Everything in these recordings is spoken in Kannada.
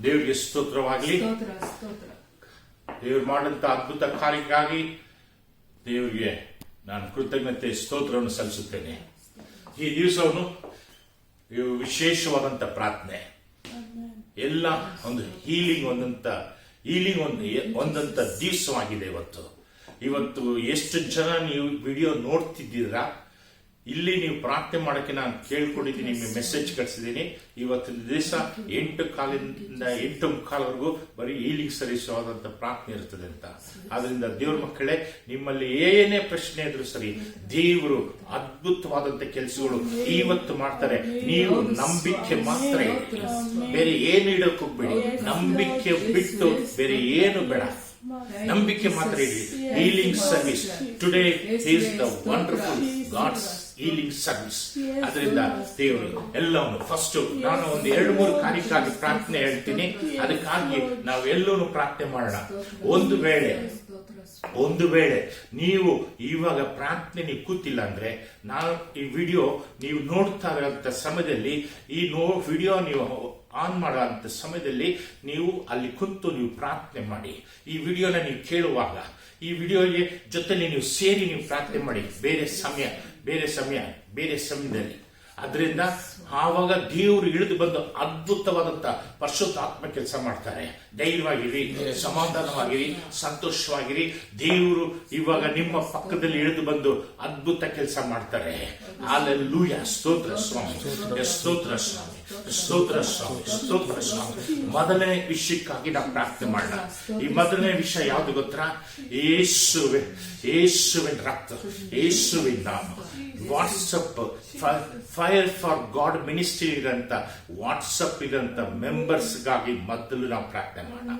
ದೇವರಿಗೆ ಸ್ತೋತ್ರವಾಗಲಿ. ದೇವರು ಮಾಡಿದಂತ ಅದ್ಭುತ ಕಾರ್ಯಕ್ಕಾಗಿ ದೇವರಿಗೆ ನಾನು ಕೃತಜ್ಞತೆ ಸ್ತೋತ್ರವನ್ನು ಸಲ್ಲಿಸುತ್ತೇನೆ. ಈ ದಿವಸವನ್ನು ವಿಶೇಷವಾದಂತ ಪ್ರಾರ್ಥನೆ, ಎಲ್ಲ ಒಂದು ಹೀಲಿಂಗ್ ಒಂದಂತ ದಿವಸವಾಗಿದೆ. ಇವತ್ತು ಎಷ್ಟು ಜನ ನೀವು ವಿಡಿಯೋ ನೋಡ್ತಿದ್ದೀರಾ, ಇಲ್ಲಿ ನೀವು ಪ್ರಾರ್ಥನೆ ಮಾಡಕ್ಕೆ ನಾನು ಕೇಳ್ಕೊಂಡಿದ್ದೀನಿ, ನಿಮಗೆ ಮೆಸೇಜ್ ಕಳಿಸಿದ್ದೀನಿ. ಇವತ್ತಿನ ದಿವಸ 8:15 8:15 ಬರೀ ಹೀಲಿಂಗ್ ಸರಿಸುವಾದಂತ ಪ್ರಾರ್ಥನೆ ಇರ್ತದೆ ಅಂತ. ಆದ್ರಿಂದ ದೇವ್ರ ಮಕ್ಕಳೇ, ನಿಮ್ಮಲ್ಲಿ ಏನೇ ಪ್ರಶ್ನೆ ಇದ್ರು ಸರಿ, ದೇವರು ಅದ್ಭುತವಾದಂತ ಕೆಲಸಗಳು ಇವತ್ತು ಮಾಡ್ತಾರೆ. ನೀವು ನಂಬಿಕೆ ಮಾತ್ರ ಇಡಿ, ಬೇರೆ ಏನು ಇಡಕ್ ಹೋಗ್ಬೇಡಿ. ನಂಬಿಕೆ ಬಿಟ್ಟು ಬೇರೆ ಏನು ಬೇಡ, ನಂಬಿಕೆ ಮಾತ್ರ ಇಡಿ. Healing service today is the wonderful God's healing service. ಅದರಿಂದ ದೇವರು ಎಲ್ಲವನ್ನು ಫಸ್ಟ್ ನಾನು ಒಂದು 2-3 ಕಾರ್ಯಕ್ಕಾಗಿ ಪ್ರಾರ್ಥನೆ ಹೇಳ್ತೀನಿ. ಅದಕ್ಕಾಗಿ ನಾವೆಲ್ಲರೂ ಪ್ರಾರ್ಥನೆ ಮಾಡೋಣ. ಒಂದು ವೇಳೆ ನೀವು ಇವಾಗ ಪ್ರಾರ್ಥನೆ ನೀವು ಕೂತಿಲ್ಲ ಅಂದ್ರೆ, ನಾನು ಈ ವಿಡಿಯೋ ನೀವು ನೋಡ್ತಾ ಇರೋಂಥ ಸಮಯದಲ್ಲಿ, ಈ ವಿಡಿಯೋ ನೀವು ಆನ್ ಮಾಡುವಂತ ಸಮಯದಲ್ಲಿ ನೀವು ಅಲ್ಲಿ ಕುಂತು ನೀವು ಪ್ರಾರ್ಥನೆ ಮಾಡಿ. ಈ ವಿಡಿಯೋನ ನೀವು ಕೇಳುವಾಗ ಈ ವಿಡಿಯೋಗೆ ಜೊತೆಲಿ ನೀವು ಸೇರಿ ನೀವು ಪ್ರಾರ್ಥನೆ ಮಾಡಿ, ಬೇರೆ ಸಮಯದಲ್ಲಿ. ಅದರಿಂದ ಆವಾಗ ದೇವರು ಇಳಿದು ಬಂದು ಅದ್ಭುತವಾದಂತ ಪರಿಶುದ್ಧಾತ್ಮ ಕೆಲಸ ಮಾಡ್ತಾರೆ. ಧೈರ್ಯವಾಗಿರಿ, ಸಮಾಧಾನವಾಗಿರಿ, ಸಂತೋಷವಾಗಿರಿ. ದೇವರು ಇವಾಗ ನಿಮ್ಮ ಪಕ್ಕದಲ್ಲಿ ಇಳಿದು ಬಂದು ಅದ್ಭುತ ಕೆಲಸ ಮಾಡ್ತಾರೆ. ಹಲ್ಲೆಲೂಯಾ. ಸ್ತೋತ್ರ ಸ್ವಾಮಿ, ಸ್ತೋತ್ರ ಸ್ವಾಮಿ, ಸ್ತೋತ್ರ ಸ್ವಾಮಿ, ಸ್ತೋತ್ರ ಸ್ವಾಮಿ. ಮೊದಲನೇ ವಿಷಯಕ್ಕಾಗಿ ನಾವು ಪ್ರಾರ್ಥನೆ ಮಾಡೋಣ. ಈ ಮೊದಲನೇ ವಿಷಯ ಯಾವುದು ಗೊತ್ತಾ? ಯೇಸುವಿನ ರಕ್ತ, ಯೇಸುವಿನ ನಾಮ. WhatsApp fire for God ministry ಇರಂತ ವಾಟ್ಸಪ್ ಇರಂತ ಮೆಂಬರ್ಸ್ಗಾಗಿ ಮೊದಲು ನಾವು ಪ್ರಾರ್ಥನೆ ಮಾಡೋಣ.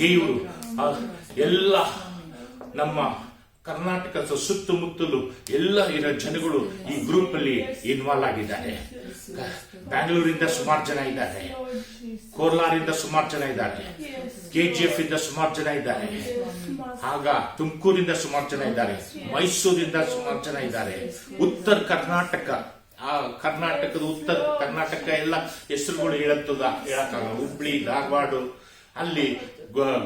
ದೇವರು ಎಲ್ಲ ನಮ್ಮ ಕರ್ನಾಟಕದ ಸುತ್ತಮುತ್ತಲು ಎಲ್ಲ ಇರೋ ಜನಗಳು ಈ ಗ್ರೂಪ್ ಅಲ್ಲಿ ಇನ್ವಾಲ್ವ್ ಆಗಿದ್ದಾರೆ. ಬ್ಯಾಂಗ್ಳೂರಿಂದ ಸುಮಾರು ಜನ ಇದ್ದಾರೆ, ಕೋಲಾರಿಂದ ಸುಮಾರು ಜನ ಇದ್ದಾರೆ, KGF ಇಂದ ಸುಮಾರು ಜನ ಇದ್ದಾರೆ, ಆಗ ತುಮಕೂರಿಂದ ಸುಮಾರು ಜನ ಇದ್ದಾರೆ, ಮೈಸೂರಿಂದ ಸುಮಾರು ಜನ ಇದ್ದಾರೆ, ಉತ್ತರ ಕರ್ನಾಟಕ, ಕರ್ನಾಟಕದ ಉತ್ತರ ಕರ್ನಾಟಕ ಎಲ್ಲ ಹೆಸರುಗಳು ಹೇಳಕ್ಕಾಗಲ್ಲ. ಹುಬ್ಳಿ, ಧಾರವಾಡ, ಅಲ್ಲಿ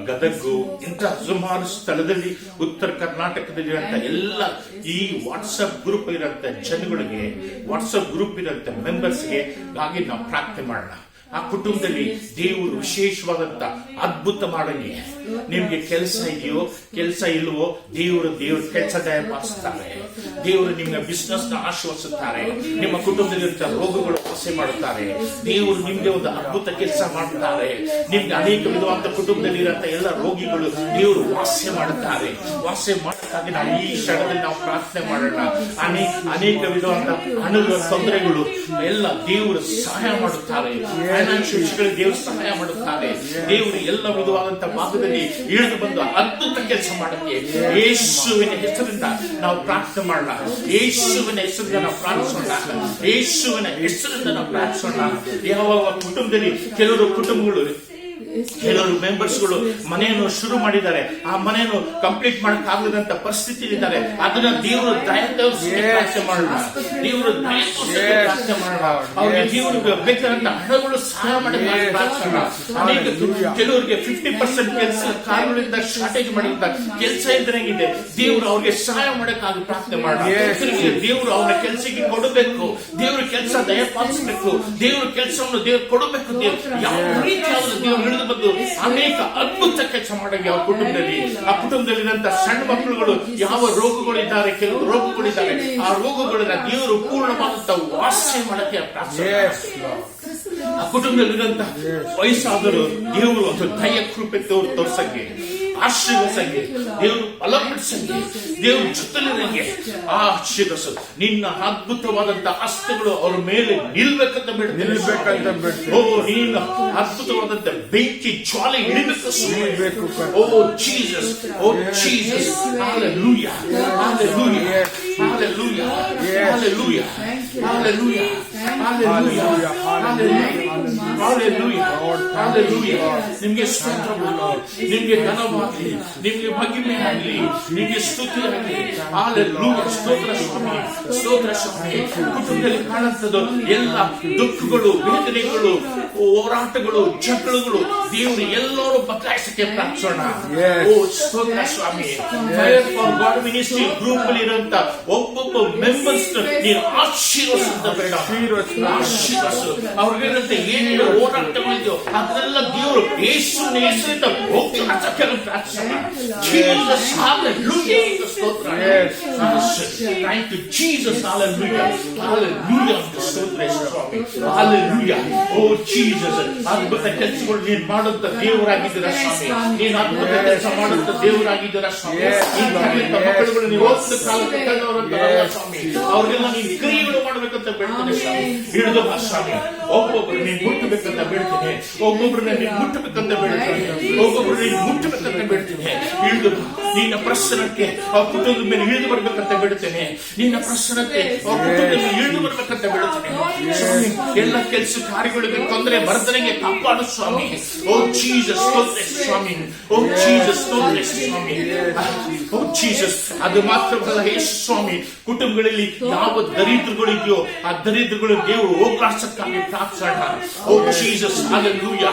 ಗದಗು, ಇಂಥ ಸುಮಾರು ಸ್ಥಳದಲ್ಲಿ ಉತ್ತರ ಕರ್ನಾಟಕದಲ್ಲಿರುವಂತ ಎಲ್ಲ ಈ ವಾಟ್ಸಪ್ ಗ್ರೂಪ್ ಇರೋಂಥ ಜನಗಳಿಗೆ, ವಾಟ್ಸಪ್ ಗ್ರೂಪ್ ಇರೋಂಥ ಮೆಂಬರ್ಸ್ಗೆ ಗಾಗಿ ನಾವು ಪ್ರಾರ್ಥನೆ ಮಾಡೋಣ. ಆ ಕುಟುಂಬದಲ್ಲಿ ದೇವರು ವಿಶೇಷವಾದಂತ ಅದ್ಭುತ ಮಾಡಂಗೆ. ನಿಮ್ಗೆ ಕೆಲಸ ಇದೆಯೋ ಕೆಲಸ ಇಲ್ವೋ, ದೇವರು ಕೆಲಸ ದಯಪಾಲಿಸುತ್ತಾರೆ. ದೇವರು ನಿಮ್ಮ ಬಿಸ್ನೆಸ್ ನ ಆಶ್ವಾಸುತ್ತಾರೆ. ನಿಮ್ಮ ಕುಟುಂಬದಲ್ಲಿರುವಂತಹ ರೋಗಗಳು ವಾಸಿ ಮಾಡುತ್ತಾರೆ. ದೇವರು ನಿಮ್ಗೆ ಒಂದು ಅದ್ಭುತ ಕೆಲಸ ಮಾಡುತ್ತಾರೆ. ನಿಮ್ಗೆ ಅನೇಕ ವಿಧವಾದ ಕುಟುಂಬದಲ್ಲಿ ಇರುವಂತ ಎಲ್ಲ ರೋಗಿಗಳು ದೇವರು ವಾಸ್ಯ ಮಾಡುತ್ತಾರೆ. ವಾಸ್ಯ ಮಾಡೋಕ್ಕಾಗಿ ನಾವು ಈ ಕ್ಷಣದಲ್ಲಿ ನಾವು ಪ್ರಾರ್ಥನೆ ಮಾಡೋಣ. ಅನೇಕ ವಿಧವಾದ ಹಣದ ತೊಂದರೆಗಳು ಎಲ್ಲ ದೇವರು ಸಹಾಯ ಮಾಡುತ್ತಾರೆ. ಫೈನಾನ್ಷಿಯಲ್ ವಿಷಯಗಳಿಗೆ ದೇವರು ಸಹಾಯ ಮಾಡುತ್ತಾರೆ. ದೇವರು ಎಲ್ಲ ವಿಧವಾದಂತ ಭಾಗದಲ್ಲಿ ಇಳಿದು ಬಂದು ಅದ್ಭುತ ಕೆಲಸ ಮಾಡಕ್ಕೆ ಯೇಸುವಿನ ಹೆಸರಿಂದ ನಾವು ಪ್ರಾರ್ಥನೆ ಮಾಡೋಣ. ಯೇಸುವಿನ ಹೆಸರಿಂದ ನಾವು ಪ್ರಾರ್ಥಿಸೋಣ. ಯೇಸುವಿನ ಹೆಸರಿಂದ ನಾವು ಪ್ರಾರ್ಥಿಸೋಣ. ಯಾವ ಕುಟುಂಬದಲ್ಲಿ ಕೆಲವರು ಮೆಂಬರ್ಸ್ಗಳು ಮನೆಯನ್ನು ಶುರು ಮಾಡಿದ್ದಾರೆ, ಆ ಮನೆಯನ್ನು ಕಂಪ್ಲೀಟ್ ಮಾಡಕ್ಕಾಗದಂತ ಪರಿಸ್ಥಿತಿ ಇದ್ದಾರೆ. ಅದನ್ನ ದೇವರು ದಯ ತೋರಿಸಿ ಪ್ರಾರ್ಥನೆ ಮಾಡೋಣ. ದೇವರು ದಯ ತೋರಿಸಿ ಪ್ರಾರ್ಥನೆ ಮಾಡೋಣ. ಅವ್ರಿಗೆ ದೇವರಿಗೆ ಬೇಕಾದಂತ ಹಣಗಳು ಸಹಾಯ ಮಾಡಿ ಪ್ರಾರ್ಥಿಸೋಣ. ಕೆಲವರಿಗೆ 50% ಕೆಲಸ ಕಾರ್ಯಗಳಿಂದ ಶಾರ್ಟೇಜ್ ಮಾಡಿದ ಕೆಲಸ ಇದ್ದಂಗಿದೆ. ದೇವರು ಅವ್ರಿಗೆ ಸಹಾಯ ಮಾಡಕ್ಕಾಗಿ ಪ್ರಾರ್ಥನೆ ಮಾಡೋಣ. ದೇವರು ಅವರ ಕೆಲಸಕ್ಕೆ ಕೊಡಬೇಕು. ದೇವರು ಕೆಲಸ ದಯಪಾಲಿಸಬೇಕು. ದೇವರ ಕೆಲಸವನ್ನು ದೇವರು ಕೊಡಬೇಕು. ಯಾವ ರೀತಿಯಾದ ದೇವರು ಬಂದು ಅನೇಕ ಅದ್ಭುತ ಕೆಲಸ ಮಾಡಕ್ಕೆ ಆ ಕುಟುಂಬದಲ್ಲಿರುವಂತ ಸಣ್ಣ ಮಕ್ಕಳುಗಳು ಯಾವ ರೋಗಗಳಿದ್ದಾರೆ, ಕೆಲವು ರೋಗಗಳಿದ್ದಾರೆ, ಆ ರೋಗಗಳನ್ನ ದೇವರು ಪೂರ್ಣವಾದಂತ ವಾಸ್ಯ ಮಾಡಕ್ಕೆ ಆ ಕುಟುಂಬದಲ್ಲಿರುವಂತ ವಯಸ್ಸಾದರೂ ದೇವರು ಒಂದು ದಯ ಕೃಪೆ ತೋರ್ಸಂಗೆ, ಆಶೀರ್ವದಿಸಂಗೆ, ದೇವರು ಬಲಪಡಿಸಂಗೆ, ದೇವರು ಜೊತೆಲಿರಂಗೆ ಆಶೀರ್ವದಿಸು. ನಿನ್ನ ಅದ್ಭುತವಾದಂತ ಹಸ್ತಗಳು ಅವ್ರ ಮೇಲೆ ನಿಲ್ಬೇಕಂತ ಬಿಡ್ಬೇಕು. ಓ, ನೀನು ಅದ್ಭುತವಾದಂತ ಬೆಂಕಿ ಜ್ವಾಲೆ ಇಳಿಬೇಕು. ಓ ಜೀಸಸ್, ಓ Jesus, hallelujah, hallelujah, hallelujah, hallelujah, hallelujah, hallelujah, hallelujah, hallelujah. ನಿಮ್ಗೆ ಸ್ತೋತ್ರಗಳು, ನಿಮ್ಗೆ ಘನವಾಗಲಿ, ನಿಮ್ಗೆ ಮಹಿಮೆ ಆಗಲಿ, ನಿಮ್ಗೆ ಸ್ತುತಿ ಆಗಲಿ. ಹಲ್ಲೆಲೂಯಾ. ಸ್ತೋತ್ರ ಸ್ವಾಮಿ, ಸ್ತೋತ್ರ ಸ್ವಾಮಿ. ಕುಟುಂಬದಲ್ಲಿ ಕಾಣುತ್ತದೆ ಎಲ್ಲ ದುಃಖಗಳು, ವೇದನೆಗಳು, ಓ ಹೋರಾಟಗಳು, ಜಗಳಗಳು ದೇವರು ಎಲ್ಲರೂ ಬದಲಾಯಿಸಕ್ಕೆ ಪ್ರಾರ್ಥಿಸೋಣ. ಓ ಸ್ತೋತ್ರ ಸ್ವಾಮಿ. Fire for God ministry group ಅಲ್ಲಿ ಇರುವಂತ ಒಬ್ಬೊಬ್ಬ ಮೆಂಬರ್ಸ್ ನೀನು ಆಶೀರ್ವದಿಸಿದ ಬೇಡ, ಆಶೀರ್ವದಿಸು. ಅವ್ರಿಗಿರಂತೆ ಏನೇನು ಹೋರಾಟಗಳಿದೆಯೋ ಅದೆಲ್ಲ ದೇವರು ಯೇಸುವಿನ ಹೆಸರಿಂದ ಹೋಗ್ಲಾಡ್ಸಕ್ಕೆ ಪ್ರಾರ್ಥಿಸೋಣ. Jesus, hallelujah. ಸ್ತೋತ್ರ. Thank you Jesus, hallelujah. Hallelujah. ಸ್ತೋತ್ರ ಸ್ವಾಮಿ. Hallelujah. ಓ Jesus, ಅದ್ಭುತ ಕೆಲಸಗಳು ನೀನು ಮಾಡುತ್ತ ದೇವರಾಗಿದ್ದೀರ ಸ್ವಾಮಿ. ನೀನು ಅದ್ಭುತ ಕೆಲಸ ಮಾಡುತ್ತ ದೇವರಾಗಿದ್ದೀರ ಸ್ವಾಮಿ. ಇಂಥ ಮಕ್ಕಳುಗಳು ನೀವು ಓದಿದ ಕಾಲಕ್ಕೆ ಕಂಡವರಂತಾರಲ್ಲ ಸ್ವಾಮಿ, ಅವ್ರಿಗೆಲ್ಲ ನೀನು ಕ್ರಿಯೆಗಳು ಮಾಡ್ಬೇಕಂತ ಬೇಡ್ತೇನೆ ಸ್ವಾಮಿ. ಹಿಡಿದು ಬಾ ಸ್ವಾಮಿ. ಒಬ್ಬೊಬ್ರು ನೀನು ಮುಟ್ಟಬೇಕಂತ ಬೇಡ್ತೇನೆ, ಒಬ್ಬೊಬ್ರನ್ನ ನೀನು ಮುಟ್ಟಬೇಕಂತ ಬೇಡ್ತೇನೆ, ಒಬ್ಬೊಬ್ರು ನೀನು ಮುಟ್ಟಬೇಕಂತ ಬೇಡ್ತೇನೆ. ಇಳಿದು ನಿನ್ನ ಪ್ರಸನ್ನಕ್ಕೆ ಅವ್ರ ಕುಟುಂಬದ ಮೇಲೆ ಇಳಿದು ಬರ್ಬೇಕಂತ ಬೇಡ್ತೇನೆ. ನಿನ್ನ ಪ್ರಸನ್ನಕ್ಕೆ ಅವ್ರ ಕುಟುಂಬದ ಮೇಲೆ ಇಳಿದು ಬರ್ಬೇಕಂತ ಬೇಡ್ತೇನೆ ಸ್ವಾಮಿ. ಎಲ್ಲ ಕೆಲಸ ಕಾರ್ಯಗಳಿಗೆ ತೊಂದರೆ ಬರದಂಗೆ ಕಾಪಾಡು ಸ್ವಾಮಿ. ಓ ಜೀಸಸ್ ಸ್ತೋತ್ರ ಸ್ವಾಮಿ. ಓ ಜೀಸಸ್ ಸ್ತೋತ್ರ ಸ್ವಾಮಿ. ಓ ಜೀಸಸ್. ಅದು ಮಾತ್ರವಲ್ಲ ಯೇಸು ಸ್ವಾಮಿ, ಕುಟುಂಬಗಳಲ್ಲಿ ಯಾವ ದರಿದ್ರಗಳಿದೆಯೋ ಆ ದರಿದ್ರಗಳು ದೇವರು ಹೋಗ್ಲಾಡ್ಸಕ್ಕಾಗಿ ಪ್ರಾರ್ಥಿಸೋಣ. ಓ ಜೀಸಸ್ ಹಲ್ಲೆಲೂಯಾ.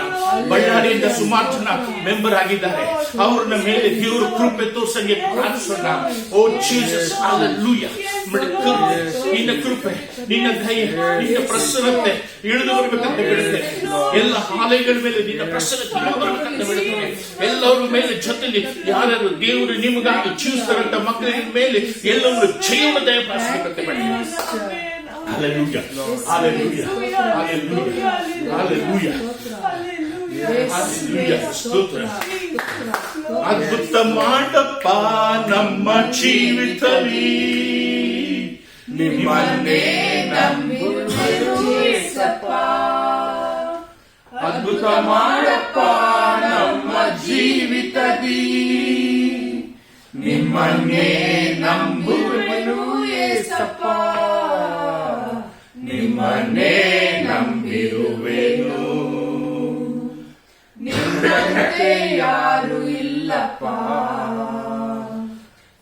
ಬಳ್ಳಾರಿಯಿಂದ ಸುಮಾರು ಜನ ಮೆಂಬರ್ ಆಗಿದ್ದಾರೆ, ಅವ್ರನ್ನ ಮೇಲೆ ದೇವರು ಕೃಪೆ ತೋರ್ಸಂಗೆ ಪ್ರಾರ್ಥಿಸೋಣ. ಓ ಜೀಸಸ್ ಹಲ್ಲೆಲೂಯಾ. ನಿನ್ನ ಕೃಪೆ, ನಿನ್ನ ದಯೆ, ನಿನ್ನ ಪ್ರಸನ್ನತೆ ಇಳಿದು ಬರ್ಬೇಕಂತ ಬಿಡುತ್ತೆ. ಎಲ್ಲ ಆಲಯಗಳ ಮೇಲೆ ನಿನ್ನ ಪ್ರಸನ್ನತೆ ಇಳಿದು ಬರ್ಬೇಕಂತ ಬಿಡುತ್ತೇನೆ. ಎಲ್ಲರ ಮೇಲೆ ಜೊತೆಲಿ ಯಾರ್ಯಾರು ದೇವರು ನಿಮಗಾಗಿ ಜೀವಿಸ್ತಾರಂತ ಮಕ್ಕಳ ಮೇಲೆ ಎಲ್ಲರೂ ಜೀವನ ದಯಪಾಲಿಸಬೇಕಂತ ಬಿಡುತ್ತೇನೆ. Hallelujah. Hallelujah. Hallelujah. Hallelujah. Hallelujah. ಸ್ತೋತ್ರ. ಅದ್ಭುತ ಮಾಡಪ್ಪ ನಮ್ಮ ಜೀವಿತದಲ್ಲಿ, ನಿಮ್ಮನ್ನೇ ನಂಬುವೆನು ಯೇಸಪ್ಪ. ಅದ್ಭುತ ಮಾಡಪ್ಪ ನಮ್ಮ ಜೀವಿತದಲ್ಲಿ, ನಿಮ್ಮನ್ನೇ ನಂಬುವೆನು ಯೇಸಪ್ಪ. ನಿಮ್ಮನ್ನೇ ನಂಬಿರುವೆನು, ನಿಮ್ಮಂತೆ ಯಾರು ಇಲ್ಲಪ್ಪ.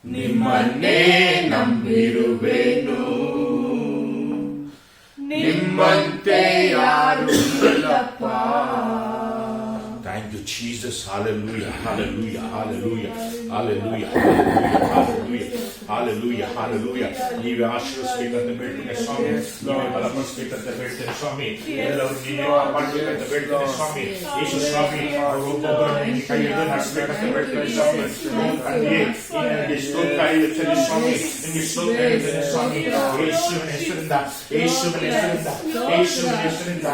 ನಿಮ್ಮನ್ನೇ ನಂಬಿರುವೆನು, ನಿಮ್ಮಂತೆ ಯಾರು ಇಲ್ಲಪ್ಪ. Thank you Jesus. Hallelujah. Hallelujah. Hallelujah. Hallelujah. Hallelujah. Hallelujah. Hallelujah. ನೀವೇ ಆಶೀರ್ವದಿಸಬೇಕಂತ ಬೇಡ್ತೇನೆ ಸ್ವಾಮಿ. ನೀವೇ ಬಲಪಡಿಸಬೇಕಂತ ಬೇಡ್ತೇನೆ ಸ್ವಾಮಿ. ಎಲ್ಲರೂ ನೀವೇ ಕಾಪಾಡಬೇಕಂತ ಬೇಡ್ತೇನೆ ಸ್ವಾಮಿ. ಯೇಸು ಸ್ವಾಮಿ ಒಬ್ಬೊಬ್ಬರನ್ನು ಕೈ ಹಿಡಿದು ನಡೆಸಬೇಕಂತ ಬೇಡ್ತೇನೆ ಸ್ವಾಮಿ. ತಂದೆಯೇ ನಿನಗೆ ಸ್ತೋತ್ರ ಹೇಳುತ್ತೇನೆ ಸ್ವಾಮಿ. ನಿನಗೆ ಸ್ತೋತ್ರ ಹೇಳುತ್ತೇನೆ ಸ್ವಾಮಿ. ಯೇಸುವಿನ ಹೆಸರಿಂದ, ಯೇಸುವಿನ ಹೆಸರಿಂದ, ಯೇಸುವಿನ ಹೆಸರಿಂದ,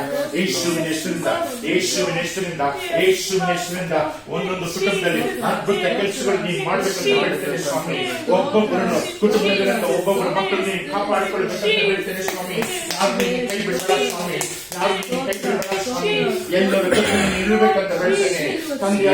ಯೇಸುವಿನ ಹೆಸರಿಂದ, ಯೇಸುವಿನ ಹೆಸರಿಂದ, ಯೇಸುವಿನ ಹೆಸರಿಂದ ಒಂದೊಂದು ಕುಟುಂಬದಲ್ಲಿ ಅದ್ಭುತ ಕೆಲಸಗಳು ನೀನು ಮಾಡಬೇಕಂತ ಹೇಳ್ತೇನೆ ಸ್ವಾಮಿ. ಒಬ್ಬೊಬ್ಬರನ್ನು ಕುಟುಂಬದಲ್ಲಿರಂತ ಒಬ್ಬೊಬ್ಬರ ಮಕ್ಕಳು ನೀನು ಕಾಪಾಡಿಕೊಳ್ಳಬೇಕಂತ ಹೇಳ್ತೇನೆ ಸ್ವಾಮಿ. ಯಾರು ನೀನು ಕೈ ಬಿಡಬೇಡ ಸ್ವಾಮಿ, ಯಾರು ನೀನು ಕೈ ಬಿಡಬೇಡ ಸ್ವಾಮಿ. ಎಲ್ಲರ ಜೊತೆ ನೀನು ಇರಬೇಕಂತ ಹೇಳ್ತೇನೆ ತಂದೆ.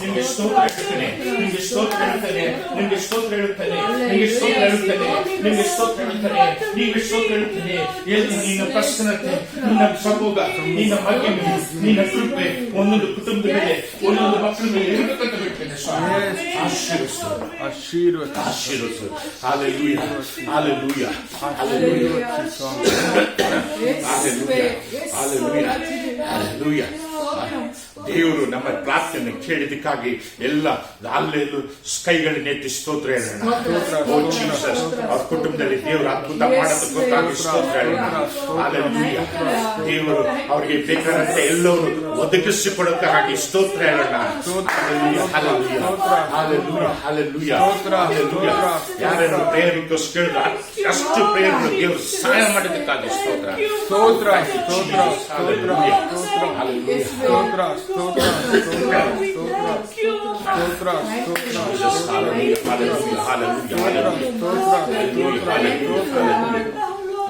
ನಿಮಗೆ ಸ್ತೋತ್ರ ಹೇಳ್ತೇನೆ, ನಿಮಗೆ ಸ್ತೋತ್ರ ಹೇಳ್ತೇನೆ, ನಿಮಗೆ ಸ್ತೋತ್ರ ಹೇಳ್ತೇನೆ, ನಿಮಗೆ ಸ್ತೋತ್ರ ಹೇಳ್ತೇನೆ, ನಿಮಗೆ ಸ್ತೋತ್ರ ಹೇಳ್ತೇನೆ, ನಿಮಗೆ ಸ್ತೋತ್ರ ಹೇಳ್ತೇನೆ. ಎಲ್ಲಿ ನಿನ್ನ ಪ್ರಸನ್ನತೆ, ನಿನ್ನ ಸಮೂಹ, ನಿನ್ನ ಮಹಿಮೆ, ನಿನ್ನ ಕೃಪೆ ಒಂದೊಂದು ಕುಟುಂಬದ ಮೇಲೆ, ಒಂದೊಂದು ಮಕ್ಕಳ ಮೇಲೆ ಇರಬೇಕಂತ ಬಿಡ್ತೇನೆ ಸ್ವಾಮಿ. ಆಶೀರ್ವದಿಸು, ಆಶೀರ್ವದಿಸು, ಆಶೀರ್ವದಿಸು. Hallelujah. Hallelujah. Hallelujah. Hallelujah. Hallelujah. ದೇವರು ನಮ್ಮ ಪ್ರಾರ್ಥನೆ ಕೇಳಿದಕ್ಕಾಗಿ ಎಲ್ಲ ಅಲ್ಲೆಲ್ಲೂ ಕೈಗಳನ್ನೆತ್ತಿ ಸ್ತೋತ್ರ ಹೇಳೋಣ. ಅವ್ರ ಕುಟುಂಬದಲ್ಲಿ ದೇವರು ಅದ್ಭುತ ಮಾಡೋದಕ್ಕಾಗಿ ಸ್ತೋತ್ರ ಹೇಳೋಣ. Hallelujah. ದೇವರು ಅವರಿಗೆ ಬೇಕಾದಂತೆ ಎಲ್ಲರೂ ಒದಗಿಸಿಕೊಡೋದಕ್ಕಾಗಿ ಸ್ತೋತ್ರ ಹೇಳೋಣ. Hallelujah. Hallelujah. Hallelujah. Hallelujah. ಯಾರನ್ನು ಪ್ರೇಯರ್ ರಿಕ್ವೆಸ್ಟ್ ಕೇಳಿದ್ರೆ ಅಷ್ಟು ಪ್ರೇಯರ್ಗಳು ದೇವರು ಸಹಾಯ ಮಾಡೋದಕ್ಕಾಗಿ ಸ್ತೋತ್ರ. ಸ್ತೋತ್ರ. ಸ್ತೋತ್ರ. Hallelujah. Hallelujah. ಸ್ತೋತ್ರ. ಸ್ತೋತ್ರ. ಸ್ತೋತ್ರ. ಸ್ತೋತ್ರ. ಸ್ತೋತ್ರ. Hallelujah. Hallelujah. Hallelujah.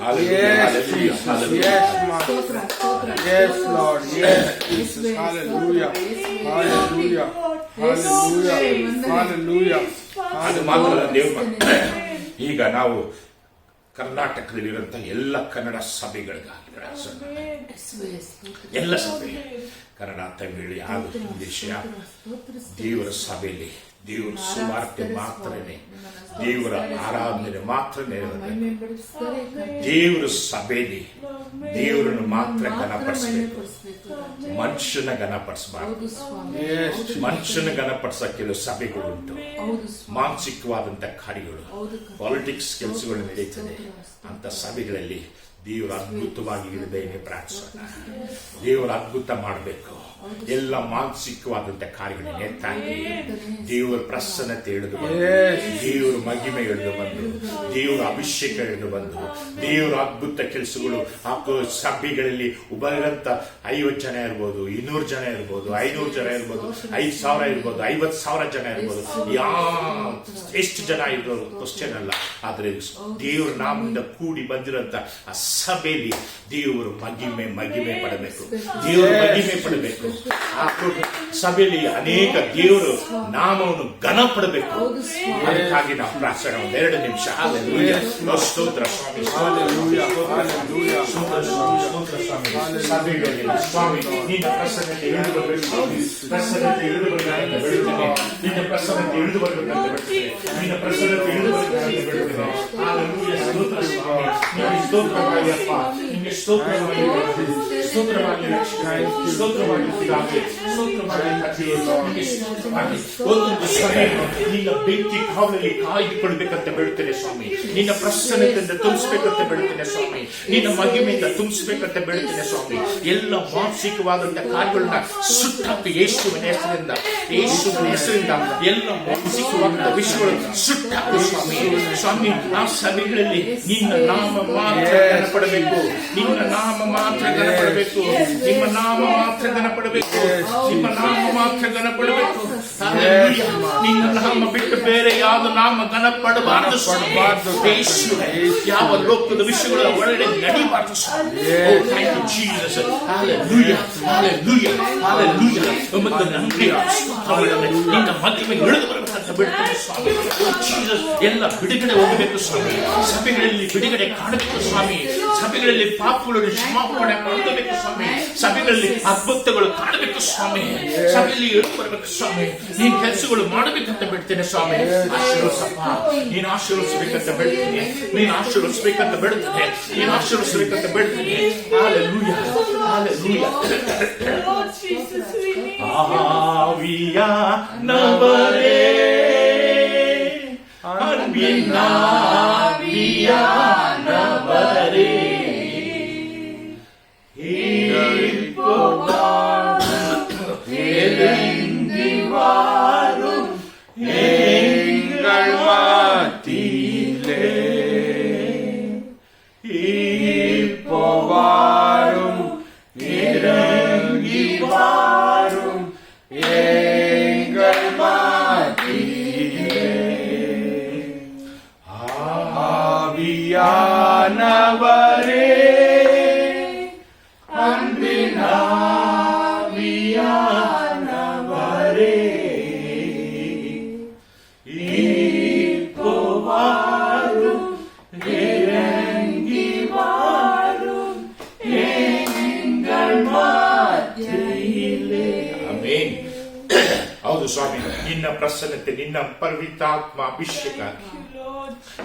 Hallelujah. Yes, Jesus. Yes, Master. Yes, Lord. Yes, Jesus. Hallelujah. Hallelujah. Hallelujah. Hallelujah. ಅದು ಮಾತ್ರ ದೇವರು. ಈಗ ನಾವು ಕರ್ನಾಟಕದಲ್ಲಿರುವಂತಹ ಎಲ್ಲ ಕನ್ನಡ ಸಭೆಗಳಿಗಾಗಿ ಎಲ್ಲ ಸಭೆ, ಕನ್ನಡ, ತಮಿಳು, ಯಾವುದು ಇಂಗ್ಲಿಷ್, ದೇವರ ಸಭೆಯಲ್ಲಿ ದೇವರ ಸುವಾರ್ತೆ ಮಾತ್ರನೇ, ದೇವರ ಆರಾಧನೆ ಮಾತ್ರ ನೆರವೇರಬೇಕು. ದೇವರ ಸಭೆಯಲ್ಲಿ ದೇವರನ್ನು ಮಾತ್ರ ಘನಪಡಿಸಬೇಕು, ಮನುಷ್ಯನ ಘನಪಡಿಸಬಾರದು. ಮನುಷ್ಯನ ಘನಪಡಿಸ ಕೆಲವು ಸಭೆಗಳುಂಟು, ಮಾನಸಿಕವಾದಂತ ಕಾರ್ಯಗಳು, ಪಾಲಿಟಿಕ್ಸ್ ಕೆಲಸಗಳು ನಡೀತದೆ. ಅಂತ ಸಭೆಗಳಲ್ಲಿ ದೇವರ ಅದ್ಭುತವಾಗಿ ಇಡದೇನೆ ಪ್ರಾರ್ಥಿಸೋಣ. ದೇವರ ಅದ್ಭುತ ಮಾಡಬೇಕು. ಎಲ್ಲ ಮಾನಸಿಕವಾದಂತ ಕಾರ್ಯಗಳನ್ನ ಎತ್ತಾಗಿ ದೇವರ ಪ್ರಸನ್ನತೆ ಹಿಡಿದು ಬಂದು, ದೇವರ ಮಹಿಮೆ ಹಿಡಿದು ಬಂದು, ದೇವರ ಅಭಿಷೇಕ ಹಿಡಿದು ಬಂದು, ದೇವರ ಅದ್ಭುತ ಕೆಲಸಗಳು ಹಾಕೋ ಸಭೆಗಳಲ್ಲಿ ಉಬರಂತ 50 ಜನ ಇರ್ಬೋದು, 200 ಜನ ಇರ್ಬೋದು, 500 ಜನ ಇರ್ಬೋದು, 5,000 ಇರ್ಬೋದು, 50,000 ಜನ ಇರ್ಬೋದು, ಎಷ್ಟು ಜನ ಇರೋದು ಕ್ವಶ್ಚನ್ ಅಲ್ಲ. ಆದ್ರೆ ದೇವರ ನಾಮದಿಂದ ಕೂಡಿ ಬಂದಿರೋಂತ ಆ ಸಭೆಯಲ್ಲಿ ದೇವರು ಮಹಿಮೆ ಪಡಬೇಕು, ದೇವರು ಮಹಿಮೆ ಪಡಬೇಕು. ಆ ಸಭೆಯಲ್ಲಿ ಅನೇಕ ದೇವರು ನಾಮವನ್ನು ಘನ ಪಡಬೇಕು. ಅದಕ್ಕಾಗಿ ನಾವು ಪ್ರಾರ್ಥನೆ 2 ನಿಮಿಷ. ಸ್ತೋತ್ರ ಸ್ವಾಮಿ, ಸಭೆಗಳಲ್ಲಿ ಸ್ವಾಮಿ ನಿನ್ನ ಪ್ರಸನ್ನತೆ ಇಳಿದು ಬರಬೇಕು, ಪ್ರಸನ್ನತೆ ಇಳಿದು ಬರಬೇಕಂತ ಬೇಡುತ್ತೇನೆ. ನಿನ್ನ ಪ್ರಸನ್ನತೆ ಇಳಿದು ಬರಬೇಕಂತ ಬೇಡುತ್ತೇನೆ, ನಿನ್ನ ಪ್ರಸನ್ನತೆ ಇಳಿದು ಬರಬೇಕಂತ ಬೇಡುತ್ತೇನೆ. ಸ್ತೋತ್ರ ಸ್ವಾಮಿ, ನಿಮಗೆ ಸ್ತೋತ್ರವಾಗಿ ಅಪ್ಪ, ನಿಮಗೆ ಸ್ತೋತ್ರವಾಗಿ ಸ್ತೋತ್ರವಾಗಿ ಸ್ತೋತ್ರವಾಗಿ ಒಂದೊಂದು ಸಮಯವನ್ನು ನಿನ್ನ ಬೆಂಕಿ ಕಾವಲಲ್ಲಿ ಕಾಯ್ದುಕೊಳ್ಬೇಕಂತ ಬೇಡುತ್ತೇನೆ ಸ್ವಾಮಿ. ನಿನ್ನ ಪ್ರಸನ್ನತೆಯಿಂದ ತುಂಬಿಸಬೇಕಂತ ಬೇಡುತ್ತೇನೆ ಸ್ವಾಮಿ. ನಿನ್ನ ಮಹಿಮೆಯಿಂದ ತುಂಬಿಸಬೇಕಂತ ಬೇಡುತ್ತೇನೆ ಸ್ವಾಮಿ. ಎಲ್ಲ ಮಾನಸಿಕವಾದಂತಹ ಕಾರ್ಯಗಳನ್ನ ಸುಟ್ಟಾಕಿ ಯೇಸುವಿನ ಹೆಸರಿಂದ, ಯೇಸುವಿನ ಹೆಸರಿಂದ ಎಲ್ಲ ಮಾನಸಿಕವಾದಂತಹ ವಿಷಯಗಳು ಸುಟ್ಟಾಕು ಸ್ವಾಮಿ. ಸ್ವಾಮಿ, ಆ ಸಭೆಗಳಲ್ಲಿ ನಿನ್ನ ನಾಮ ಮಾತ್ರ ಘನಪಡಬೇಕು, ನಿನ್ನ ನಾಮ ಮಾತ್ರ ಘನಪಡಬೇಕು, ನಿಮ್ಮ ನಾಮ ಮಾತ್ರ ಘನಪಡಬೇಕು, ನಿಮ್ಮ ನಾಮ ಮಾತ್ರ ಘನಪಡಬೇಕು. ನಿನ್ನ ನಾಮ ಬಿಟ್ಟು ಬೇರೆ ಯಾವ ನಾಮ ಘನಪಡಬಾರದು. ಯಾವ ಲೋಕದ ವಿಷಯಗಳ ಒಳಗಡೆ ನಡಿಬಾರದು. ನಿನ್ನ ಮಹಿಮೆ ಇಳಿದು ಬರಬೇಕಂತ ಬಿಡ್ತೇನೆ ಸ್ವಾಮಿ. ಎಲ್ಲ ಬಿಡುಗಡೆ ಹೋಗಬೇಕು ಸ್ವಾಮಿ. ಸಭೆಗಳಲ್ಲಿ ಬಿಡುಗಡೆ ಕಾಣಬೇಕು ಸ್ವಾಮಿ. ಸಭೆಗಳಲ್ಲಿ ಪಾಪಗಳು ಕ್ಷಮಾಪಣೆ ಮಾಡಬೇಕು ಸ್ವಾಮಿ. ಸಭೆಗಳಲ್ಲಿ ಅದ್ಭುತಗಳು ಕಾಣಬೇಕು ಸ್ವಾಮಿ. ಸಭೆಯಲ್ಲಿ ಇಳಿದು ಬರಬೇಕು ಸ್ವಾಮಿ. ನೀನ್ ಕೆಲಸಗಳು ಮಾಡಬೇಕಂತ ಬಿಡ್ತೇನೆ ಸ್ವಾಮಿ. ಆಶೀರ್ವದಿಸಪ್ಪ, ನೀನು ಆಶೀರ್ವದಿಸಬೇಕಂತ ಬೇಡ್ತೇನೆ, ನೀನು ಆಶೀರ್ವದಿಸಬೇಕಂತ ಬೇಡ್ತೇನೆ, ನೀನು ಆಶೀರ್ವದಿಸಬೇಕಂತ ಬೇಡ್ತೇನೆ. Hallelujah, hallelujah. ಆವಿಯಾನವರೇ, ಅನ್ಬಿನ ಆವಿಯಾನವರೇ, இறங்கி வாரும் எங்கள் மத்தியிலே, இப்போ வாரும், இறங்கி வாரும் எங்கள் மத்தியிலே. ஆவியானவரே, ஆவியானவரே, இப்போ வாரும், இறங்கி வாரும் எங்கள் மத்தியிலே. ಆಮೆನ್. ಹೌದು ಸ್ವಾಮಿ, ನಿನ್ನ ಪ್ರಸನ್ನತೆ, ನಿನ್ನ ಪವಿತ್ರಾತ್ಮ ಅಭಿಷೇಕ,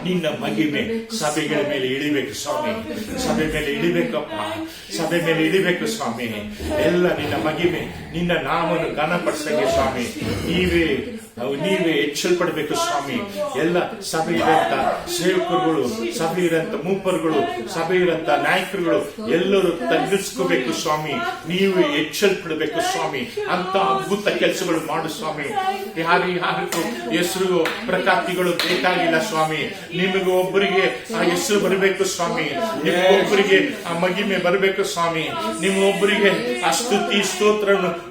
ನಿನ್ನ ಮಹಿಮೆ ಸಭೆಗಳ ಮೇಲೆ ಇಳಿಬೇಕು ಸ್ವಾಮಿ. ಸಭೆ ಮೇಲೆ ಇಳಿಬೇಕಪ್ಪ, ಸಭೆ ಮೇಲೆ ಇಳಿಬೇಕು ಸ್ವಾಮಿ. ಎಲ್ಲ ನಿನ್ನ ಮಹಿಮೆ, ನಿನ್ನ ನಾಮವನ್ನು ಘನಪಡಿಸಂಗೆ ಸ್ವಾಮಿ. ನೀವೇ ಹೆಚ್ಚಲ್ಪಡಬೇಕು ಸ್ವಾಮಿ. ಎಲ್ಲ ಸಭೆ ಇರಂತ ಸೇವಕರುಗಳು, ಸಭೆ ಇರಂತ ಮೂಪರುಗಳು, ಸಭೆ ಇರಂತ ನಾಯಕರುಗಳು ಎಲ್ಲರೂ ತಗ್ಗಿಸ್ಕೋಬೇಕು ಸ್ವಾಮಿ. ನೀವು ಹೆಚ್ಚಲ್ಪಡಬೇಕು ಸ್ವಾಮಿ. ಅಂತ ಅದ್ಭುತ ಕೆಲಸಗಳು ಮಾಡು ಸ್ವಾಮಿ. ಯಾರಿಗೂ ಹೆಸರು ಪ್ರಖ್ಯಾತಿಗಳು ಬೇಕಾಗಿಲ್ಲ ಸ್ವಾಮಿ. ನಿಮಗೆ ಒಬ್ಬರಿಗೆ ಆ ಹೆಸರು ಬರಬೇಕು ಸ್ವಾಮಿ. ನಿಮಗೊಬ್ಬರಿಗೆ ಆ ಮಹಿಮೆ ಬರಬೇಕು ಸ್ವಾಮಿ. ನಿಮಗೊಬ್ಬರಿಗೆ ಆ ಸ್ತುತಿ ಸ್ತೋತ್ರ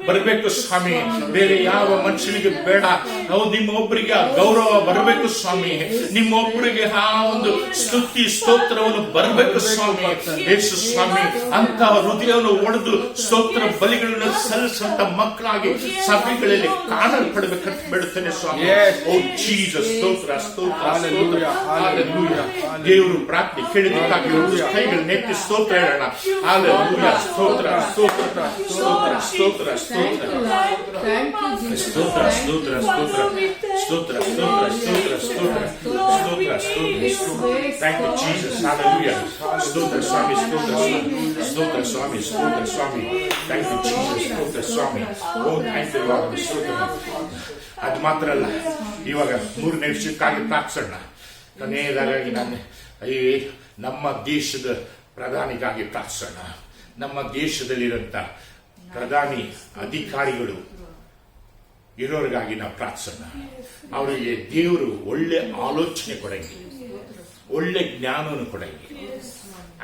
ಬರಬೇಕು ಸ್ವಾಮಿ. ಬೇರೆ ಯಾವ ಮನುಷ್ಯನಿಗೆ ಬೇಡ. ನಾವು ನಿಮ್ಮೊಬ್ಬರಿಗೆ ಆ ಗೌರವ ಬರಬೇಕು ಸ್ವಾಮಿ. ನಿಮ್ಮೊಬ್ಬರಿಗೆ ಆ ಒಂದು ಸ್ತುತಿ ಸ್ತೋತ್ರವನ್ನು ಬರಬೇಕು ಸ್ವಾಮಿ. ಯೇಸು ಸ್ವಾಮಿ, ಅಂತ ಹೃದಯವನ್ನು ಒಡೆದು ಸ್ತೋತ್ರ ಬಲಿಗಳನ್ನು ಸಲ್ಲಿಸುವಂತ ಮಕ್ಕಳಾಗಿ ಸಭೆಗಳಲ್ಲಿ ಕಾಣಲ್ಪಡಬೇಕಂತ ಬೇಡುತ್ತೇನೆ ಸ್ವಾಮಿ. ಓ ಜೀಸಸ್, ಸ್ತೋತ್ರ ಸ್ತೋತ್ರ ಸ್ತೋತ್ರ. ದೇವರು ಪ್ರಾರ್ಥನೆ ಕೇಳಿದಕ್ಕಾಗಿ ಕೈಗಳನ್ನೆತ್ತಿ ಸ್ತೋತ್ರ ಹೇಳೋಣ. ಹಾಲೆಲೂಯಾ, ಸ್ತೋತ್ರ ಸ್ತೋತ್ರ ಸ್ತೋತ್ರ ಸ್ತೋತ್ರ ಸ್ತೋತ್ರ ಸ್ತೋತ್ರ ಸ್ತೋತ್ರ ಸ್ತೋತ್ರ ಸ್ತೋತ್ರ ಸ್ತೋತ್ರ ಸ್ತೋತ್ರ ಸ್ತೋತ್ರ ಸ್ತೋತ್ರ ಸ್ತೋತ್ರ. Thank you Jesus. ಹಲ್ಲೆಲೂಯಾ. ಸ್ತೋತ್ರ ಸ್ವಾಮಿ, ಸ್ತೋತ್ರ ಸ್ತೋತ್ರ ಸ್ವಾಮಿ, ಸ್ತೋತ್ರ ಸ್ವಾಮಿ. Thank you Jesus. ಸ್ತೋತ್ರ ಸ್ವಾಮಿ. Oh thank you Lord. ಸ್ತೋತ್ರ. ಅದು ಮಾತ್ರ ಅಲ್ಲ, ಇವಾಗ 3ನೇ ವಿಷಯಕ್ಕಾಗಿ ಪ್ರಾರ್ಥಿಸೋಣ. ಕೊನೆಯದಾಗಿ ನಾನು ಈ ನಮ್ಮ ದೇಶದ ಪ್ರಧಾನಿಗಾಗಿ ಪ್ರಾರ್ಥಿಸೋಣ. ನಮ್ಮ ದೇಶದಲ್ಲಿರುವಂತ ಪ್ರಧಾನಿ ಅಧಿಕಾರಿಗಳು ಇರೋರಿಗಾಗಿ ನಾವು ಪ್ರಾರ್ಥಿಸೋಣ. ಅವರಿಗೆ ದೇವರು ಒಳ್ಳೆ ಆಲೋಚನೆ ಕೊಡಂಗಿ, ಒಳ್ಳೆ ಜ್ಞಾನವನ್ನು ಕೊಡಂಗಿ,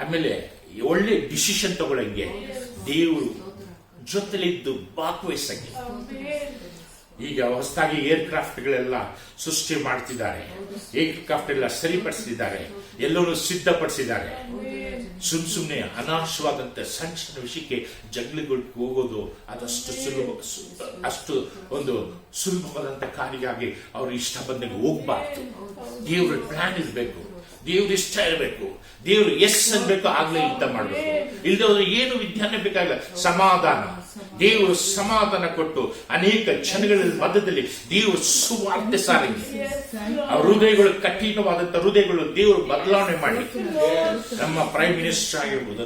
ಆಮೇಲೆ ಒಳ್ಳೆ ಡಿಸಿಷನ್ ತಗೊಳಂಗೆ ದೇವರು ಜೊತೆಲಿದ್ದು ಭಾಗವಹಿಸಂಗೆ. ಈಗ ಹೊಸದಾಗಿ ಏರ್ಕ್ರಾಫ್ಟ್ಗಳೆಲ್ಲ ಸೃಷ್ಟಿ ಮಾಡ್ತಿದ್ದಾರೆ, ಏರ್ಕ್ರಾಫ್ಟ್ ಎಲ್ಲ ಸರಿಪಡಿಸಿದ್ದಾರೆ, ಎಲ್ಲರೂ ಸಿದ್ಧಪಡಿಸಿದ್ದಾರೆ. ಸುಮ್ಮನೆ ಅನಾವಶ್ಯವಾದಂತ ಸಣ್ಣ ಸಣ್ಣ ವಿಷಯಕ್ಕೆ ಜಗಳಗಳಿಗೆ ಹೋಗೋದು ಅದಷ್ಟು ಅಷ್ಟು ಒಂದು ಸುಲಭವಾದಂತ ಕಾರ್ಯವಾಗಿ ಅವ್ರು ಇಷ್ಟ ಬಂದಂಗೆ ಹೋಗ್ಬಾರ್ದು. ದೇವ್ರ ಪ್ಲಾನ್ ಇರಬೇಕು, ದೇವ್ರ ಇಷ್ಟ ಇರಬೇಕು, ದೇವ್ರು ಎಸ್ ಅನ್ಬೇಕು, ಆಗ್ಲೇ ಯುದ್ಧ ಮಾಡಬೇಕು. ಇಲ್ಲದೆ ಹೋದ್ರೆ ಏನು ವಿಜ್ಞಾನ ಬೇಕಾಗಿಲ್ಲ. ಸಮಾಧಾನ, ದೇವರು ಸಮಾಧಾನ ಕೊಟ್ಟು ಅನೇಕ ಜನಗಳ ಮಧ್ಯದಲ್ಲಿ ದೇವರು ಸುವಾರ್ತೆ ಸಾರಿಗೆ. ಅವ್ರ ಹೃದಯಗಳು ಕಠಿಣವಾದಂತ ಹೃದಯಗಳು ದೇವರು ಬದಲಾವಣೆ ಮಾಡಿ, ನಮ್ಮ ಪ್ರೈಮ್ ಮಿನಿಸ್ಟರ್ ಆಗಿರ್ಬೋದು,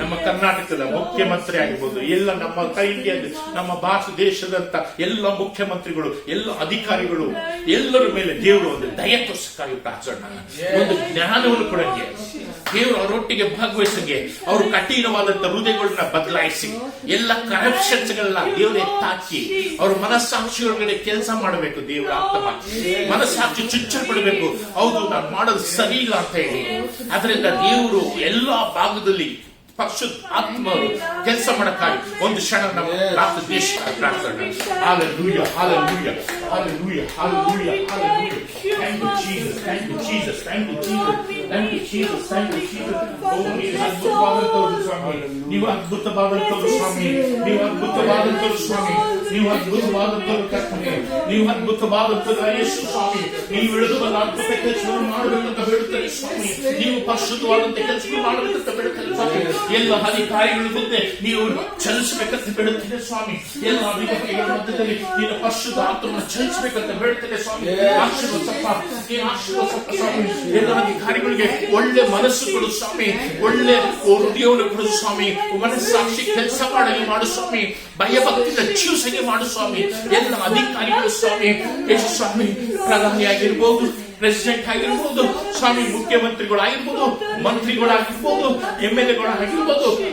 ನಮ್ಮ ಕರ್ನಾಟಕದ ಮುಖ್ಯಮಂತ್ರಿ ಆಗಿರ್ಬೋದು, ಎಲ್ಲ ನಮ್ಮ ಇಂಡಿಯಾದ ನಮ್ಮ ಭಾರತ ದೇಶದಂತ ಎಲ್ಲ ಮುಖ್ಯಮಂತ್ರಿಗಳು, ಎಲ್ಲ ಅಧಿಕಾರಿಗಳು, ಎಲ್ಲರ ಮೇಲೆ ದೇವರು ಒಂದು ದಯ ತೋರಿಸಕ್ಕಾಗಿ ಪ್ರಾರ್ಥನೆ, ಒಂದು ಜ್ಞಾನವನ್ನು ಕೊಡಂಗೆ, ದೇವರು ಅವರೊಟ್ಟಿಗೆ ಭಾಗವಹಿಸಂಗೆ, ಅವರು ಕಠಿಣವಾದಂತ ಹೃದಯಗಳನ್ನ ಬದಲಾಯಿಸಿ ಎಲ್ಲ ಕರಪ್ಷನ್ಸ್ ಗಳನ್ನ ದೇವರೇ ತಾಕಿ ಅವ್ರ ಮನಸ್ಸಾಕ್ಷಿ ಒಳಗಡೆ ಕೆಲಸ ಮಾಡಬೇಕು. ದೇವರ ಆತ್ಮ ಮನಸ್ಸಾಕ್ಷಿ ಚುಚ್ಚಲ್ಪಡಬೇಕು. ಹೌದು, ನಾನು ಮಾಡೋದು ಸರಿ ಇಲ್ಲ ಅಂತ ಹೇಳಿ. ಅದರಿಂದ ದೇವರು ಎಲ್ಲಾ ಭಾಗದಲ್ಲಿ ಪರಿಶುದ್ಧ ಆತ್ಮರು ಕೆಲಸ ಮಾಡಕ್ಕಾಗಿ ಒಂದು ಕ್ಷಣ ನಮ್ಮ ರಾಷ್ಟ್ರ ದೇಶ ಪ್ರಾರ್ಥನೆ. Hallelujah, hallelujah, hallelujah, hallelujah, hallelujah. Thank you Jesus, thank you Jesus, thank you Jesus, thank you Jesus, thank you Jesus. ಓ ನೀವು ಅದ್ಭುತವಾದಂತವರು ಸ್ವಾಮಿ, ನೀವು ಅದ್ಭುತವಾದಂತವರು ಸ್ವಾಮಿ, ನೀವು ಅದ್ಭುತವಾದಂತವರು ಸ್ವಾಮಿ, ನೀವು ಅದ್ಭುತವಾದಂತವರು ಕರ್ತನೆ, ನೀವು ಅದ್ಭುತವಾದಂತವರು ಯೇಸು ಸ್ವಾಮಿ. ನೀವು ಇಳಿದು ಬಂದ ಅದ್ಭುತ ಕೆಲಸವನ್ನು ಮಾಡಬೇಕಂತ ಬೇಡುತ್ತಾರೆ ಸ್ವಾಮಿ. ನೀವು ಪರಿಶುದ್ಧವಾದಂತ ಕೆಲಸಗಳು ಮಾಡಬೇಕಂತ ಬೇಡುತ್ತಾರೆ ಸ್ವಾಮಿ. ಎಲ್ಲ ಅಧಿಕಾರಿಗಳ ಮುಂದೆ ನೀವು ಚಲಿಸಬೇಕಂತ ಬೇಡುತ್ತೇನೆ ಸ್ವಾಮಿ. ಎಲ್ಲ ಅಧಿಕಾರಿಗಳ ಮಧ್ಯದಲ್ಲಿ ನೀನು ಪರಿಶುದ್ಧ ಆತ್ಮವನ್ನು ಚಲಿಸಬೇಕಂತ ಬೇಡುತ್ತೇನೆ ಸ್ವಾಮಿ. ಆಶೀರ್ವದಿಸಪ್ಪ, ನೀನು ಆಶೀರ್ವದಿಸಪ್ಪ ಸ್ವಾಮಿ. ಎಲ್ಲ ಅಧಿಕಾರಿಗಳಿಗೆ ಒಳ್ಳೆ ಮನಸ್ಸು ಕೊಡು ಸ್ವಾಮಿ, ಒಳ್ಳೆ ಹೃದಯವನ್ನು ಕೊಡು ಸ್ವಾಮಿ. ಮನಸ್ಸಾಕ್ಷಿ ಕೆಲಸ ಮಾಡಲಿ ಮಾಡು ಸ್ವಾಮಿ, ಭಯಭಕ್ತಿಯಿಂದ ಜೀವಿಸಗೆ ಮಾಡು ಸ್ವಾಮಿ. ಎಲ್ಲ ಅಧಿಕಾರಿಗಳು ಸ್ವಾಮಿ, ಯೇಸು ಸ್ವಾಮಿ, ಪ್ರಧಾನಿಯಾಗಿರ್ಬೋದು, ಪ್ರೆಸಿಡೆಂಟ್ ಆಗಿರ್ಬೋದು ಸ್ವಾಮಿ, ಮುಖ್ಯಮಂತ್ರಿಗಳಾಗಿರ್ಬೋದು, ಮಂತ್ರಿಗಳಾಗಿರ್ಬೋದು, MLA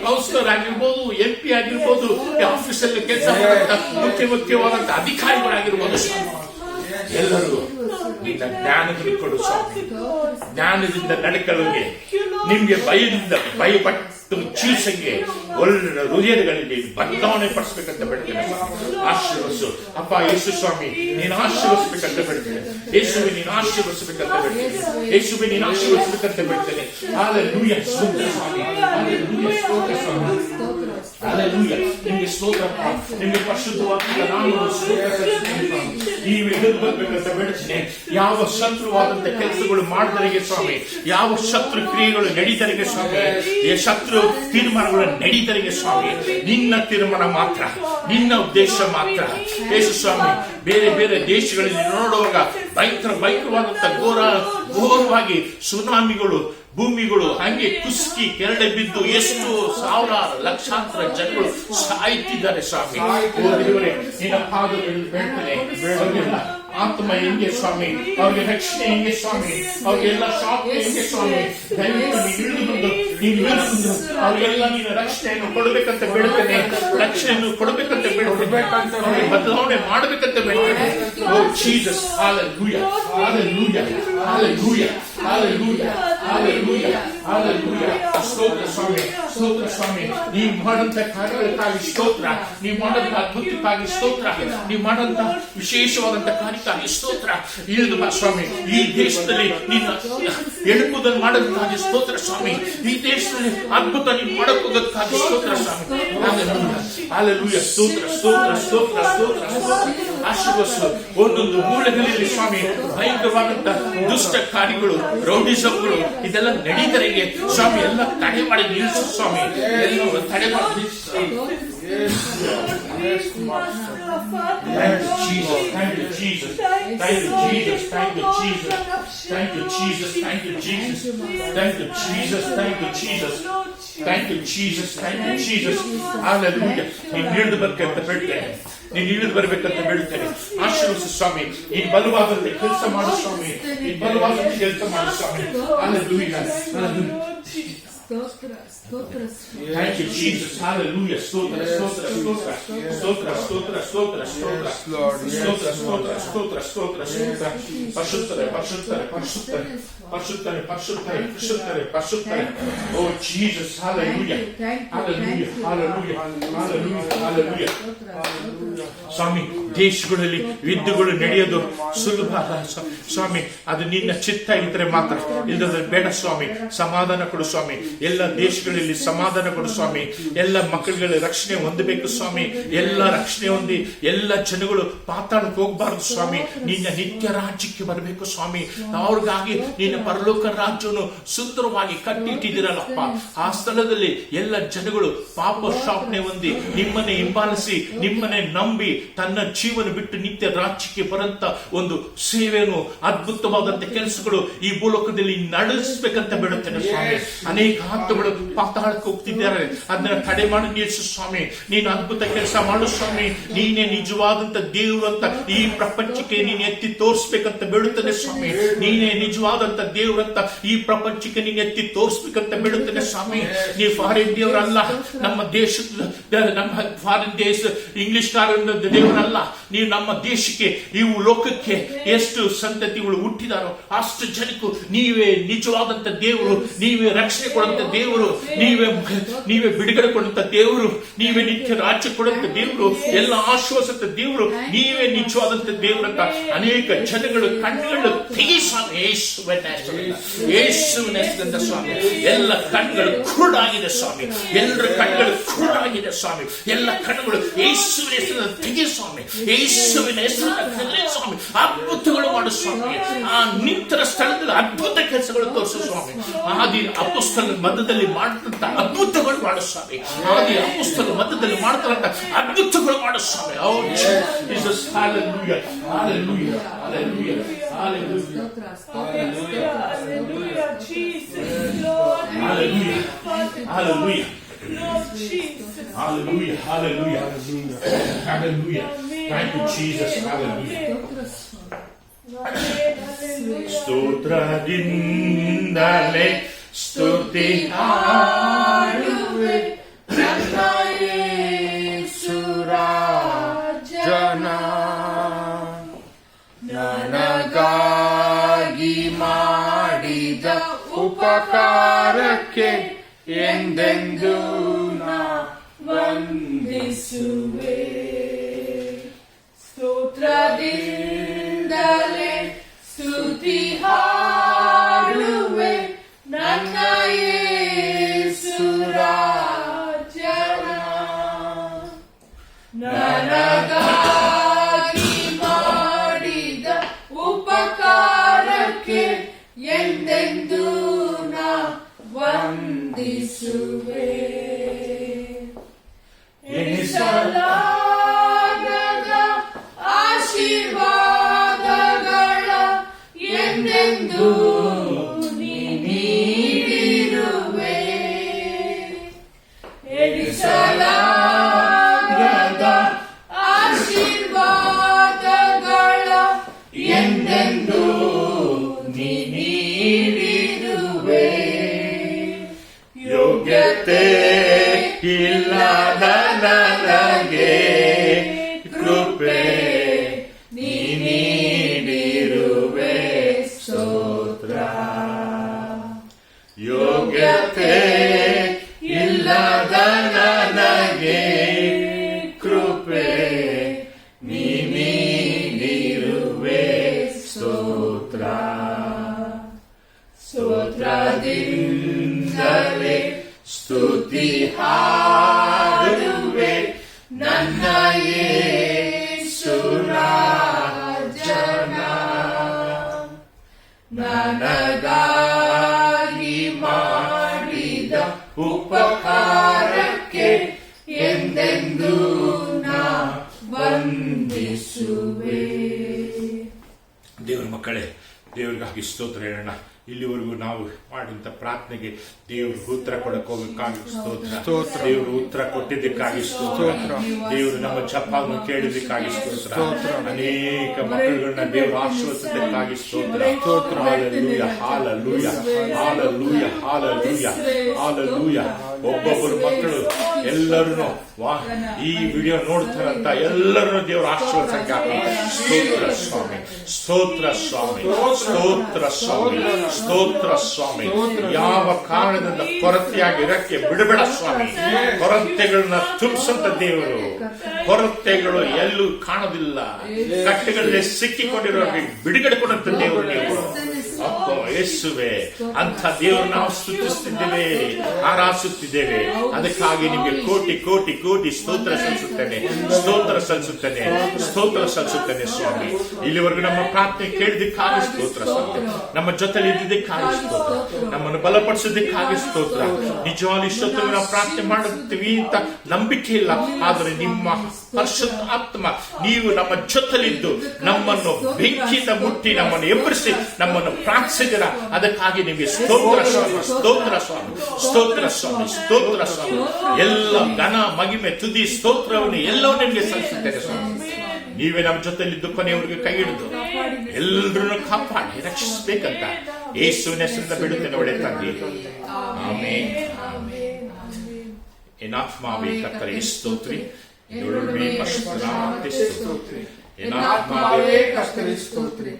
ಕೌನ್ಸಿಲರ್ ಆಗಿರ್ಬೋದು, MP ಆಗಿರ್ಬೋದು, ಆಫೀಸಲ್ಲಿ ಕೆಲಸ ಮಾಡುವಂತ ಮುಖ್ಯವಾದಂತ ಅಧಿಕಾರಿಗಳಾಗಿರ್ಬೋದು ಸ್ವಾಮಿ, ಎಲ್ಲರೂ ನಿನ್ನ ಜ್ಞಾನದಲ್ಲಿ ಕೊಡು ಸ್ವಾಮಿ. ಜ್ಞಾನದಿಂದ ನಡ್ಕೊಳ್ಳೋಗೆ, ನಿಮ್ಗೆ ಭಯದಿಂದ ಭಯಪಟ್ಟು ಜೀವಿಸಂಗೆ ಒಳ್ಳೆ ಹೃದಯಗಳಲ್ಲಿ ಬದಲಾವಣೆ ಪಡಿಸಬೇಕಂತ ಬೇಡ್ತೇನೆ. ಆಶೀರ್ವಸು ಅಪ್ಪ ಯೇಸು ಸ್ವಾಮಿ, ನೀನು ಆಶೀರ್ವದಿಸಬೇಕಂತ ಬೇಡ್ತೇನೆ. ಯೇಸುವೆ ನೀನು ಆಶೀರ್ವದಿಸಬೇಕಂತ ಬೇಡ್ತೇನೆ. ಯೇಸುವೆ ನೀನು ಆಶೀರ್ವದಿಸಬೇಕಂತ ಬೇಡ್ತೇನೆ. ಹಲ್ಲೆಲೂಯಾ, ಸ್ತೋತ್ರ ಸ್ವಾಮಿ, ಹಲ್ಲೆಲೂಯಾ, ಸ್ತೋತ್ರ ಸ್ವಾಮಿ, ಹಲ್ಲೆಲೂಯಾ. ನಿಮಗೆ ಸ್ತೋತ್ರ, ನಿಮಗೆ ಪರಿಶುದ್ಧವಾದ ನಾಮವನ್ನು ಸ್ತೋತ್ರ. ನೀವು ಎದುರು ಬರ್ಬೇಕಂತ ಬೇಡ್ತೇನೆ. ಯಾವ ಶತ್ರುವಾದಂತ ಕೆಲಸಗಳು ಮಾಡಿದರಿಗೆ ಸ್ವಾಮಿ, ಯಾವ ಶತ್ರು ಕ್ರಿಯೆಗಳು ನಡೀತರಿಗೆ ಸ್ವಾಮಿ, ಶತ್ರು ತೀರ್ಮಾನಗಳು ನಡೀತರಿಗೆ ಸ್ವಾಮಿ, ನಿನ್ನ ತೀರ್ಮಾನ ಮಾತ್ರ, ನಿನ್ನ ಉದ್ದೇಶ ಮಾತ್ರ ಯೇಸು ಸ್ವಾಮಿ. ಬೇರೆ ಬೇರೆ ದೇಶಗಳಲ್ಲಿ ನೋಡುವಾಗ ಭಯಂಕರವಾದಂತ ಘೋರವಾಗಿ ಸುನಾಮಿಗಳು, ಭೂಮಿಗಳು ಹಂಗೆ ಕುಸ್ಕಿ ಕೆರಡೆ ಬಿದ್ದು ಎಷ್ಟು ಸಾವಿರಾರು ಲಕ್ಷಾಂತರ ಜನಗಳು ಸಾಯ್ತಿದ್ದಾರೆ ಸ್ವಾಮಿ. ನಿನ್ನ ಪಾದಗಳಲ್ಲಿ ಬೇಡ್ತೇನೆ. ಆತ್ಮ ಹೆಂಗೆ ಸ್ವಾಮಿ, ಅವ್ರಿಗೆ ರಕ್ಷಣೆ ಹೆಂಗೆ ಸ್ವಾಮಿ, ಅವ್ರಿಗೆಲ್ಲ ಶಾಪ್ ಹೆಂಗೆ ಸ್ವಾಮಿ, ದಯವಿಟ್ಟು ನೀನು ಅವ್ರಿಗೆಲ್ಲ ನೀನು ರಕ್ಷಣೆಯನ್ನು ಕೊಡಬೇಕಂತ ಬೇಡ್ತೇನೆ. ರಕ್ಷಣೆಯನ್ನು ಕೊಡಬೇಕಂತ ಬೇಡ್ತೇನೆ, ಅವ್ರಿಗೆ ಬದಲಾವಣೆ ಮಾಡಬೇಕಂತ ಬೇಡ್ತೇನೆ. ಓ Jesus, hallelujah, hallelujah, hallelujah, hallelujah, hallelujah, hallelujah. ಸ್ತೋತ್ರ ಸ್ವಾಮಿ, ಸ್ತೋತ್ರ ಸ್ವಾಮಿ. ನೀವು ಮಾಡಂತ ಕಾರ್ಯಕ್ಕಾಗಿ ಸ್ತೋತ್ರ, ನೀವು ಮಾಡಂತ ಅದ್ಭುತಕ್ಕಾಗಿ ಸ್ತೋತ್ರ, ನೀವು ಮಾಡಂತ ವಿಶೇಷವಾದಂತ ಕಾರ್ಯಕ್ಕಾಗಿ ಸ್ತೋತ್ರ. ಇಳಿದು ಬಾ ಸ್ವಾಮಿ, ಈ ದೇಶದಲ್ಲಿ ನಿನ್ನ ಎಳುಕುವುದನ್ನು ಮಾಡೋದಕ್ಕಾಗಿ ಸ್ತೋತ್ರ ಸ್ವಾಮಿ. ಈ ದೇಶದಲ್ಲಿ ಅದ್ಭುತ ನೀನು ಮಾಡೋಕ್ಕೋಗೋದಕ್ಕಾಗಿ ಸ್ತೋತ್ರ ಸ್ವಾಮಿ. ಹಾಲೆಲೂಯ. ಸ್ತೋತ್ರ ಸ್ತೋತ್ರ ಸ್ತೋತ್ರ ಸ್ತೋತ್ರ ಸ್ತೋತ್ರ. ಆಶೀರ್ವದಿಸು. ಒಂದೊಂದು ಮೂಲೆಗಳಲ್ಲಿ ಸ್ವಾಮಿ ಭಯಂಕರವಾದಂತ ದುಷ್ಟ ಕಾರ್ಯಗಳು, ರೌಡಿಸಮ್ಗಳು ಇದೆಲ್ಲ ನಡೀತರಿಗೆ ಸ್ವಾಮಿ ಎಲ್ಲ ತಡೆ ಮಾಡಿ ನಿಲ್ಲಿಸು ಸ್ವಾಮಿ. ಎಲ್ಲ ತಡೆ ಮಾಡಿ ನಿಲ್ಲಿಸು. Thank you, Jesus. Thank you, Jesus. Thank you, Jesus. Thank you, Jesus. Thank you, Jesus. Thank you, Jesus. Thank you, Jesus. Thank you, Jesus. Thank you, Jesus. Thank you, Jesus. Hallelujah. ನೀನು ಇಳಿದು ಬರ್ಬೇಕಂತ ಬೇಡ್ತೇನೆ. ನೀನು ಇಳಿದು ಬರ್ಬೇಕಂತ ಬೇಡ್ತೇನೆ. ಆಶೀರ್ವದಿಸು ಸ್ವಾಮಿ. ನೀನು ಬಲವಾದಂತೆ ಕೆಲಸ ಮಾಡು ಸ್ವಾಮಿ. ನೀನು ಬಲವಾದಂತೆ ಕೆಲಸ ಮಾಡು ಸ್ವಾಮಿ. Hallelujah. Hallelujah. Thank you, Jesus. Hallelujah. Stotra, stotra, stotra, stotra, stotra, stotra, stotra, stotra, stotra, stotra, stotra, stotra. Pashuttare, pashuttare, pashuttare, pashuttare, pashuttare, pashuttare, pashuttare. Oh Jesus, hallelujah, hallelujah, hallelujah, hallelujah, hallelujah. ಸ್ವಾಮಿ, ದೇಶಗಳಲ್ಲಿ ಯುದ್ಧಗಳು ನಡೆಯೋದು ಸುಲಭ ಸ್ವಾಮಿ. ಅದು ನಿನ್ನ ಚಿತ್ತ ಇದ್ರೆ ಮಾತ್ರ, ಇಲ್ಲದ್ರೆ ಬೇಡ ಸ್ವಾಮಿ. ಸಮಾಧಾನ ಕೊಡು ಸ್ವಾಮಿ. ಎಲ್ಲ ದೇಶಗಳಲ್ಲಿ ಸಮಾಧಾನ ಕೊಡು ಸ್ವಾಮಿ. ಎಲ್ಲ ಮಕ್ಕಳುಗಳ ರಕ್ಷಣೆ ಹೊಂದಬೇಕು ಸ್ವಾಮಿ. ಎಲ್ಲ ರಕ್ಷಣೆ ಹೊಂದಿ ಎಲ್ಲ ಜನಗಳು ಪಾತಾಳಕ್ಕೆ ಹೋಗಬಾರದು ಸ್ವಾಮಿ. ನಿನ್ನ ನಿತ್ಯ ರಾಜ್ಯಕ್ಕೆ ಬರಬೇಕು ಸ್ವಾಮಿ. ಅವ್ರಿಗಾಗಿ ನಿನ್ನ ಪರಲೋಕ ರಾಜ್ಯವನ್ನು ಸುಂದರವಾಗಿ ಕಟ್ಟಿಟ್ಟಿದ್ದೀರಲ್ಲಪ್ಪ. ಆ ಸ್ಥಳದಲ್ಲಿ ಎಲ್ಲ ಜನಗಳು ಪಾಪ ಶಾಪನೆ ಹೊಂದಿ ನಿಮ್ಮನ್ನೇ ಹಿಂಬಾಲಿಸಿ ನಿಮ್ಮನ್ನೇ ನಂಬಿ ತನ್ನ ಜೀವನ ಬಿಟ್ಟು ನಿತ್ಯ ರಾಜ್ಯಕ್ಕೆ ಬರಂತ ಒಂದು ಸೇವೆಯನ್ನು, ಅದ್ಭುತವಾದಂತ ಕೆಲಸಗಳು ಈ ಭೂಲೋಕದಲ್ಲಿ ನಡೆಸಬೇಕಂತ ಬಿಡುತ್ತೇನೆ ಸ್ವಾಮಿ. ಅನೇಕ ಆತ್ಮಗಳು ಪಾತಾಳಕ್ಕೆ ಹೋಗ್ತಿದ್ದಾರೆ, ಅದನ್ನ ತಡೆ ಮಾಡಿ ನಿಲ್ಲಿಸು ಸ್ವಾಮಿ. ನೀನು ಅದ್ಭುತ ಕೆಲಸ ಮಾಡು ಸ್ವಾಮಿ. ನೀನೇ ನಿಜವಾದಂತ ದೇವರು ಅಂತ ಈ ಪ್ರಪಂಚಕ್ಕೆ ನೀನು ಎತ್ತಿ ತೋರಿಸ್ಬೇಕಂತ ಬೇಡುತ್ತೇನೆ ಸ್ವಾಮಿ. ನೀನೇ ನಿಜವಾದಂತ ದೇವರಂತ ಈ ಪ್ರಪಂಚಕ್ಕೆ ನೀನು ಎತ್ತಿ ತೋರಿಸ್ಬೇಕಂತ ಬೇಡುತ್ತೇನೆ ಸ್ವಾಮಿ. ನೀ ಫಾರಿನ್ ದೇವರಲ್ಲ, ನಮ್ಮ ದೇಶದ ನಮ್ಮ ಫಾರಿನ್ ದೇಶ ಇಂಗ್ಲಿಷ್ ದೇವರಲ್ಲ. ನೀವು ನಮ್ಮ ದೇಶಕ್ಕೆ, ಇವು ಲೋಕಕ್ಕೆ ಎಷ್ಟು ಸಂತತಿಗಳು ಹುಟ್ಟಿದಾರೋ ಅಷ್ಟು ಜನಕ್ಕೂ ನೀವೇ ನಿಜವಾದಂತ ದೇವರು, ನೀವೇ ರಕ್ಷಣೆ ಕೊಡುವಂತ ದೇವರು, ನೀವೇ ಬಿಡುಗಡೆ ಕೊಡುವಂತ ದೇವರು, ನೀವೇ ನಿತ್ಯ ರಾಜ್ಯ ಕೊಡುವಂತ ದೇವರು, ಎಲ್ಲ ಆಶ್ವಾಸದ ದೇವರು, ನೀವೇ ನಿಜವಾದಂತ ದೇವರಂತ ಅನೇಕ ಜನಗಳು ಕಣ್ಣುಗಳು ತೆಗಿ ಸ್ವಾಮಿ. ಯೇಸುವಿನ ಹೆಸರಿನಿಂದ ಸ್ವಾಮಿ, ಎಲ್ಲ ಕಣ್ಣುಗಳು ಕುರುಡಾಗಿದೆ ಸ್ವಾಮಿ. ಎಲ್ಲರ ಕಣ್ಣುಗಳು ಕುರುಡಾಗಿದೆ ಸ್ವಾಮಿ. ಎಲ್ಲ ಕಣ್ಣುಗಳು ಯೇಸುವಿನ ಹೆಸರಿನಿಂದ ತೆಗಿ ಸ್ವಾಮಿ. ಯೇಸುವಿನ ಹೆಸರಿನಿಂದ ತೆಗಿ ಸ್ವಾಮಿ. ಅದ್ಭುತಗಳು ಮಾಡು ಸ್ವಾಮಿ. ಆ ನಿಂತರ ಸ್ಥಳದಲ್ಲಿ ಅದ್ಭುತ ಕೆಲಸಗಳು ತೋರಿಸು ಸ್ವಾಮಿ. ಆದಿ ಅಪೊಸ್ತಲರ ಮಧ್ಯದಲ್ಲಿ ಮಾಡಿದಂತ ಅದ್ಭುತಗಳು ಮಾಡು ಸ್ವಾಮಿ. ಆದಿ ಅಪೊಸ್ತಲರ ಮಧ್ಯದಲ್ಲಿ ಮಾಡ್ತಾರಂತ ಅದ್ಭುತಗಳು ಮಾಡು ಸ್ವಾಮಿ. ಓ ಜೀಸಸ್, ಹalleluya, hallelujah, hallelujah, hallelujah, hallelujah, Jesus, Lord, hallelujah, hallelujah, Lord Jesus, hallelujah, hallelujah, hallelujah. Thank you, Jesus, hallelujah. ಸ್ತೋತ್ರದಿಂದಲೇ ಸ್ತುತಿ ಹಾಡುವೆ ನನ್ನ ಯೇಸು ರಾಜನ. ನನಗಾಗಿ ಮಾಡಿದ ಉಪಕಾರಕ್ಕೆ ಎಂದೆಂದೂ ನಾ ವಂದಿಸುವೆ. ಸ್ತೋತ್ರದಿಂದಲೇ ಸ್ತುತಿ ಹಾಡುವೆ ನನ್ನ ಯೇಸು ರಾಜನ. ನನಗಾಗಿ ಮಾಡಿದ ಉಪಕಾರಕ್ಕೆ ಎಂದೆಂದೂ ನಾ ವಂದಿಸುವೆ. ಎಣಿಸಲಾಗದ ಆಶೀರ್ವಾದಗಳ ಎಂದೆಂದೂ ನೀಡಿರುವೆ. ಎಣಿಸಲಾಗದ ಆಶೀರ್ವಾದಗಳ ಎಂದೆಂದೂ ನೀಡಿರುವೆ. ಯೋಗ್ಯತೆ ಇಲ್ಲದ ನನಗೆ ಕೃಪೆ ನೀಡಿರುವೆ. ಸ್ತೋತ್ರ. ಯೋಗ್ಯತೆ ಇಲ್ಲದ ನನಗೆ ಕೃಪೆ ನೀಡಿರುವೆ. ಸ್ತೋತ್ರ. ಸ್ತೋತ್ರದಿಂದಲೇ ಸ್ತುತಿ ಹಾಡುವೆ ನನ್ನ ಯೇಸು ರಾಜನ ನನಗಾಗಿ ಮಾಡಿದ ಉಪಕಾರಕ್ಕೆ ಎಂದೆಂದೂ ನಾ ವಂದಿಸುವೆ. ದೇವರ ಮಕ್ಕಳೇ, ದೇವರಿಗಾಗಿ ಸ್ತೋತ್ರ ಹೇಳೋಣ. ಇಲ್ಲಿವರೆಗೂ ನಾವು ಮಾಡಿದಂತ ಪ್ರಾರ್ಥನೆಗೆ ದೇವರು ಉತ್ತರ ಕೊಡಕ್ಕೆ ಹೋಗಕ್ಕಾಗಿ ಸ್ತೋತ್ರ. ದೇವರು ಉತ್ತರ ಕೊಟ್ಟಿದ್ದಕ್ಕಾಗಿ ಸ್ತೋತ್ರ. ದೇವರು ನಮ್ಮ ಜಪವನ್ನು ಕೇಳಿದ್ದಕ್ಕಾಗಿ ಸ್ತೋತ್ರ. ಅನೇಕ ಮಕ್ಕಳುಗಳನ್ನ ದೇವರು ಆಶೀರ್ವದಿದ್ದಕ್ಕಾಗಿ ಸ್ತೋತ್ರ. Hallelujah, hallelujah, hallelujah, hallelujah, hallelujah. ಒಬ್ಬೊಬ್ಬರು ಮಕ್ಕಳು ಎಲ್ಲರೂ ಈ ವಿಡಿಯೋ ನೋಡ್ತಾರಂತ ಎಲ್ಲರೂ ದೇವರು ಆಶೀರ್ವದಿಸಕ್ಕೆ ಸ್ತೋತ್ರ ಸ್ವಾಮಿ, ಸ್ತೋತ್ರ ಸ್ವಾಮಿ, ಸ್ತೋತ್ರ ಸ್ವಾಮಿ, ಸ್ತೋತ್ರ ಸ್ವಾಮಿ. ಯಾವ ಕಾರಣದಿಂದ ಕೊರತೆಯಾಗಿರಕ್ಕೆ ಬಿಡಬೇಡ ಸ್ವಾಮಿ. ಕೊರತೆಗಳನ್ನ ತುಂಬಿಸಂತ ದೇವರು. ಕೊರತೆಗಳು ಎಲ್ಲೂ ಕಾಣೋದಿಲ್ಲ. ಕಟ್ಟೆಗಳಲ್ಲಿ ಸಿಕ್ಕಿಕೊಂಡಿರೋರಿಗೆ ಬಿಡುಗಡೆ ಕೊಡುವಂತ ದೇವರು ನೀವು. ಅಪ್ಪ ಯೇಸುವೆ, ಅಂತ ದೇವರು ನಾವು ಸ್ತುತಿಸುತ್ತಿದ್ದೇವೆ, ಆರಾಧಿಸುತ್ತಿದ್ದೇವೆ. ಅದಕ್ಕಾಗಿ ನಿಮಗೆ ಕೋಟಿ ಕೋಟಿ ಕೋಟಿ ಸ್ತೋತ್ರ ಸಲ್ಲಿಸುತ್ತೇನೆ, ಸ್ತೋತ್ರ ಸಲ್ಲಿಸುತ್ತೇನೆ, ಸ್ತೋತ್ರ ಸಲ್ಲಿಸುತ್ತೇನೆ ಸ್ವಾಮಿ. ಇಲ್ಲಿವರೆಗೂ ನಮ್ಮ ಪ್ರಾರ್ಥನೆ ಕೇಳಿದ್ದಕ್ಕಾಗಿ ಸ್ತೋತ್ರ ಸ್ವಾಮಿ. ನಮ್ಮ ಜೊತೆಲಿ ಇದ್ದಿದ್ದಕ್ಕಾಗಿ ಸ್ತೋತ್ರ. ನಮ್ಮನ್ನು ಬಲಪಡಿಸಿದ್ದಕ್ಕಾಗಿ ಸ್ತೋತ್ರ. ನಿಜವಾಗಿ ಇಷ್ಟೊತ್ತು ನಾವು ಪ್ರಾರ್ಥನೆ ಮಾಡುತ್ತೀವಿ ಅಂತ ನಂಬಿಕೆ ಇಲ್ಲ, ಆದರೆ ನಿಮ್ಮ ಪರಿಶುದ್ಧ ಆತ್ಮ ನೀವು ನಮ್ಮ ಜೊತೆಲಿದ್ದು ನಮ್ಮನ್ನು ಬೆಂಕಿಯಿಂದ ಮುಟ್ಟಿ ನಮ್ಮನ್ನು ಎಬ್ಬರಿಸಿ ನಮ್ಮನ್ನು ಪ್ರಾರ್ಥಿಸಿದಿರ. ಅದಕ್ಕಾಗಿ ನಿಮಗೆ ಸ್ತೋತ್ರ ಸ್ವಾಮಿ, ಸ್ತೋತ್ರ ಸ್ವಾಮಿ, ಸ್ತೋತ್ರ ಸ್ವಾಮಿ, ಸ್ತೋತ್ರ ಸ್ವಾಮಿ. ಎಲ್ಲ ಘನ ಮಹಿಮೆ ತುದಿ ಸ್ತೋತ್ರವನ್ನು ಎಲ್ಲವೂ ನಿಮಗೆ ಸಲ್ಲಿಸುತ್ತೇನೆ ಸ್ವಾಮಿ. ನೀವೇ ನಮ್ಮ ಜೊತೆಲಿದ್ದು ಕೊನೆಯವರಿಗೆ ಕೈ ಹಿಡಿದು ಎಲ್ಲರನ್ನು ಕಾಪಾಡಿ ರಕ್ಷಿಸಬೇಕಂತ ಯೇಸುವಿನ ಹೆಸರಿಂದ ಬಿಡುತ್ತೇನೆ ಒಳ್ಳೆ ತಂದೆ. ಆಮೆನ್. ಎನಾತ್ಮಾವೇ ಕರ್ತನೇ ಸ್ತೋತ್ರಿ, ಎಳುಮೆ ಪರಿಶುದ್ಧನಾಮಕ್ಕೆ ಸ್ತೋತ್ರಿ. ಎನಾತ್ಮಾವೇ ಕರ್ತನೇ ಸ್ತೋತ್ರಿ,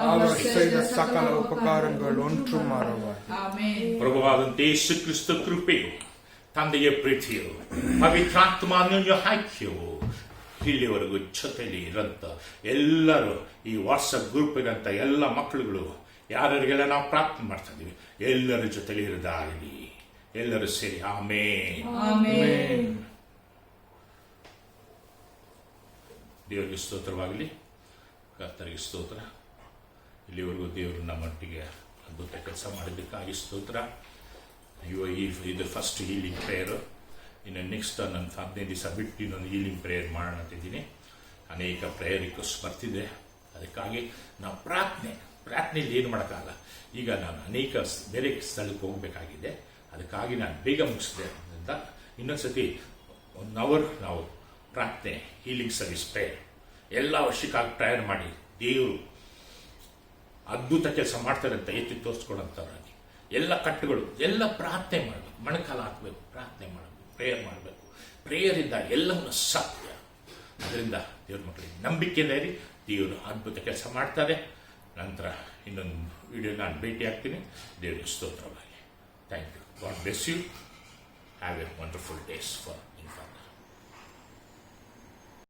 அவர் செய்த ಸಕಲ ಉಪಕಾರಗಳು ஒன்று மாறவாய். ಪ್ರಭುವಾದಂತ ಯೇಸು ಕ್ರಿಸ್ತ ಕೃಪೆಯು, ತಂದೆಯ ಪ್ರೀತಿಯು, ಪವಿತ್ರಾತ್ಮ ಅನ್ಯೋನ್ಯ ಐಕ್ಯವು ಇಲ್ಲಿವರೆಗೂ ಜೊತೆಯಲ್ಲಿ ಇರಂತ ಎಲ್ಲರೂ ಈ ವಾಟ್ಸಪ್ ಗ್ರೂಪ್ ಇರಂತ ಎಲ್ಲ ಮಕ್ಕಳುಗಳು ಯಾರಿಗೆಲ್ಲ ನಾವು ಪ್ರಾರ್ಥನೆ ಮಾಡ್ತಾ ಇದೀವಿ, ಎಲ್ಲರ ಜೊತೆಲಿ ಇರದಾಗಲಿ. ಎಲ್ಲರೂ ಸೇರಿ ಆಮೆನ್. ದೇವರಿಗೆ ಸ್ತೋತ್ರವಾಗಲಿ, ಕರ್ತರಿಗೆ ಸ್ತೋತ್ರ. ಇಲ್ಲಿವರೆಗೂ ದೇವರು ನಮ್ಮೊಟ್ಟಿಗೆ ಅದ್ಭುತ ಕೆಲಸ ಮಾಡಿದ್ದಕ್ಕಾಗಿ ಸ್ತೋತ್ರ. ಇದು ಫಸ್ಟ್ ಹೀಲಿಂಗ್ ಪ್ರೇಯರ್. ಇನ್ನು ನೆಕ್ಸ್ಟ್ ನನ್ನ 15 ದಿವಸ ಬಿಟ್ಟು ಇನ್ನೊಂದು ಹೀಲಿಂಗ್ ಪ್ರೇಯರ್ ಮಾಡೋಣ ಅಂತಿದ್ದೀನಿ. ಅನೇಕ ಪ್ರೇಯರ್ ರಿಕ್ವೆಸ್ಟ್ ಬರ್ತಿದೆ. ಅದಕ್ಕಾಗಿ ನಾವು ಪ್ರಾರ್ಥನೆಯಲ್ಲಿ ಏನು ಮಾಡೋಕ್ಕಾಗಲ್ಲ. ಈಗ ನಾನು ಅನೇಕ ಬೇರೆ ಸ್ಥಳಕ್ಕೆ ಹೋಗಬೇಕಾಗಿದೆ. ಅದಕ್ಕಾಗಿ ನಾನು ಬೇಗ ಮುಗಿಸಿದೆ. ಅದರಿಂದ ಇನ್ನೊಂದ್ಸತಿ 1 ಅವರ್ ನಾವು ಪ್ರಾರ್ಥನೆ, ಹೀಲಿಂಗ್ ಸರ್ವಿಸ್ ಪ್ರೇಯರ್ ಎಲ್ಲ ವರ್ಷಕ್ಕಾಗಿ ಪ್ರೇಯರ್ ಮಾಡಿ ದೇವರು ಅದ್ಭುತ ಕೆಲಸ ಮಾಡ್ತಾರೆ ಅಂತ ಎತ್ತಿ ತೋರಿಸ್ಕೊಡಂಥವ್ರಾಗಿ ಎಲ್ಲ ಕಟ್ಟುಗಳು ಎಲ್ಲ ಪ್ರಾರ್ಥನೆ ಮಾಡಬೇಕು. ಮಣಕಾಲ ಹಾಕಬೇಕು, ಪ್ರಾರ್ಥನೆ ಮಾಡಬೇಕು, ಪ್ರೇಯರ್ ಮಾಡಬೇಕು. ಪ್ರೇಯರ್ ಇದ್ದಾಗ ಎಲ್ಲವನ್ನೂ ಸತ್ಯ. ಅದರಿಂದ ದೇವ್ರ ಮಕ್ಕಳಿಗೆ ನಂಬಿಕೆಯಿಂದ ಇರಿ, ದೇವರು ಅದ್ಭುತ ಕೆಲಸ ಮಾಡ್ತಾರೆ. ನಂತರ ಇನ್ನೊಂದು ವಿಡಿಯೋ ನಾನು ಭೇಟಿ ಆಗ್ತೀನಿ. ದೇವರಿಗೆ ಸ್ತೋತ್ರವಾಗಿ. Thank you. God bless you. Have a wonderful days for